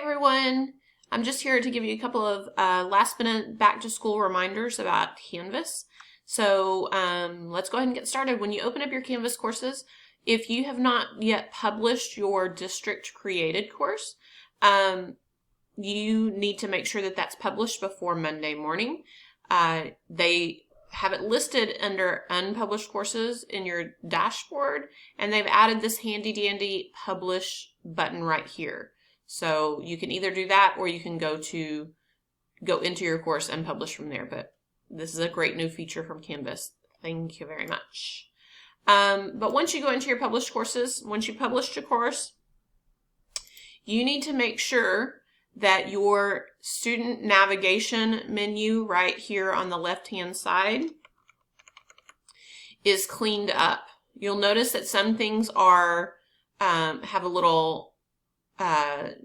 everyone. I'm just here to give you a couple of last minute back to school reminders about Canvas. So let's go ahead and get started. When you open up your Canvas courses, if you have not yet published your district created course, you need to make sure that that's published before Monday morning. They have it listed under unpublished courses in your dashboard, and they've added this handy dandy publish button right here. So you can either do that or you can go into your course and publish from there. But this is a great new feature from Canvas. Thank you very much. But once you go into your published courses, once you published your course, you need to make sure that your student navigation menu right here on the left-hand side is cleaned up. You'll notice that some things are have a little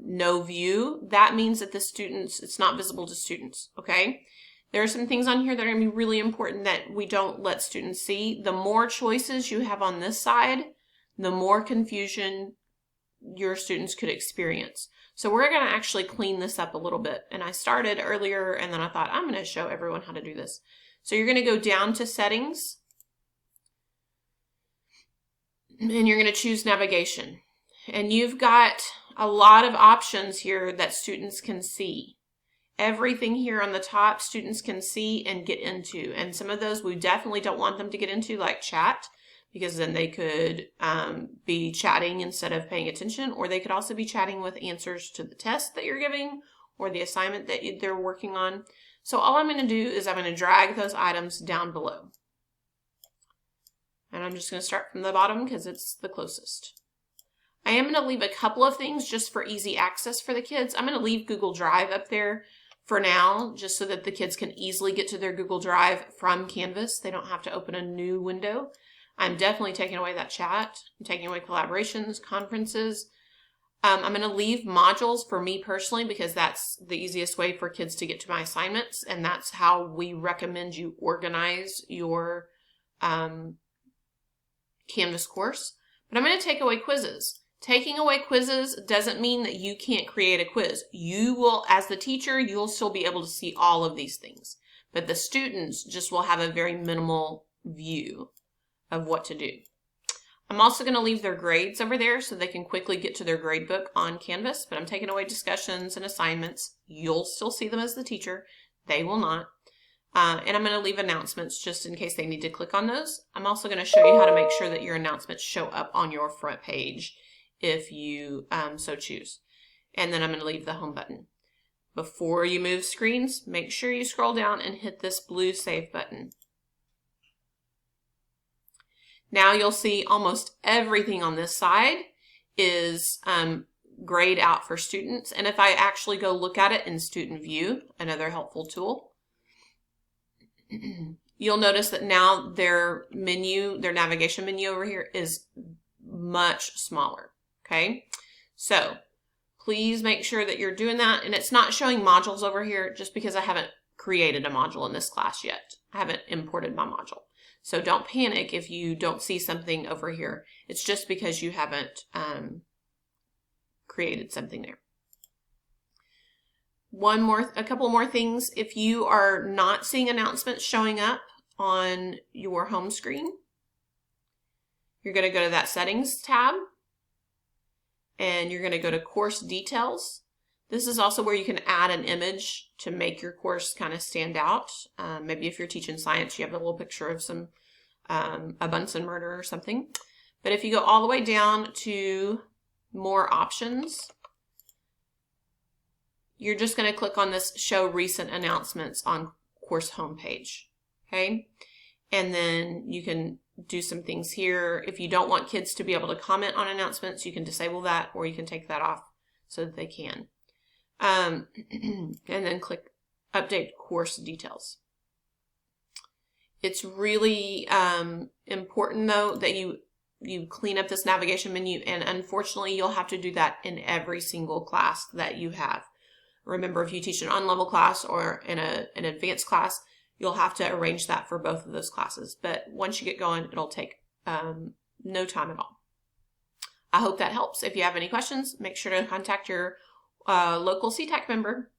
no view. That means that it's not visible to students, okay? There are some things on here that are going to be really important that we don't let students see. The more choices you have on this side, the more confusion your students could experience. So we're going to actually clean this up a little bit. And I started earlier and then I thought I'm going to show everyone how to do this. So you're going to go down to settings and you're going to choose navigation. And you've got a lot of options here that students can see. Everything here on the top students can see and get into. And some of those we definitely don't want them to get into, like chat, because then they could be chatting instead of paying attention, or they could also be chatting with answers to the test that you're giving or the assignment that they're working on. So all I'm going to do is I'm going to drag those items down below. And I'm just going to start from the bottom because it's the closest. I am going to leave a couple of things just for easy access for the kids. I'm going to leave Google Drive up there for now, just so that the kids can easily get to their Google Drive from Canvas. They don't have to open a new window. I'm definitely taking away that chat. I'm taking away collaborations, conferences. I'm going to leave modules for me personally because that's the easiest way for kids to get to my assignments, and that's how we recommend you organize your Canvas course. But I'm going to take away quizzes. Taking away quizzes doesn't mean that you can't create a quiz. You will, as the teacher, you'll still be able to see all of these things. But the students just will have a very minimal view of what to do. I'm also going to leave their grades over there so they can quickly get to their grade book on Canvas, but I'm taking away discussions and assignments. You'll still see them as the teacher. They will not. And I'm going to leave announcements just in case they need to click on those. I'm also going to show you how to make sure that your announcements show up on your front page if you so choose. And then I'm going to leave the home button. Before you move screens, make sure you scroll down and hit this blue save button. Now you'll see almost everything on this side is grayed out for students. And if I actually go look at it in Student View, another helpful tool, you'll notice that now their navigation menu over here is much smaller, okay? So please make sure that you're doing that. And it's not showing modules over here just because I haven't created a module in this class yet. I haven't imported my module. So don't panic if you don't see something over here. It's just because you haven't created something there. A couple more things. If you are not seeing announcements showing up on your home screen, you're going to go to that Settings tab, and you're going to go to Course Details. This is also where you can add an image to make your course kind of stand out. Maybe if you're teaching science, you have a little picture of a Bunsen burner or something. But if you go all the way down to More Options, you're just going to click on this Show Recent Announcements on Course Homepage. Okay? And then you can do some things here. If you don't want kids to be able to comment on announcements, you can disable that, or you can take that off so that they can. And then click Update Course Details. It's really important, though, that you clean up this navigation menu, and unfortunately, you'll have to do that in every single class that you have. Remember, if you teach an on-level class or in an advanced class, you'll have to arrange that for both of those classes. But once you get going, it'll take no time at all. I hope that helps. If you have any questions, make sure to contact your local CTAC member.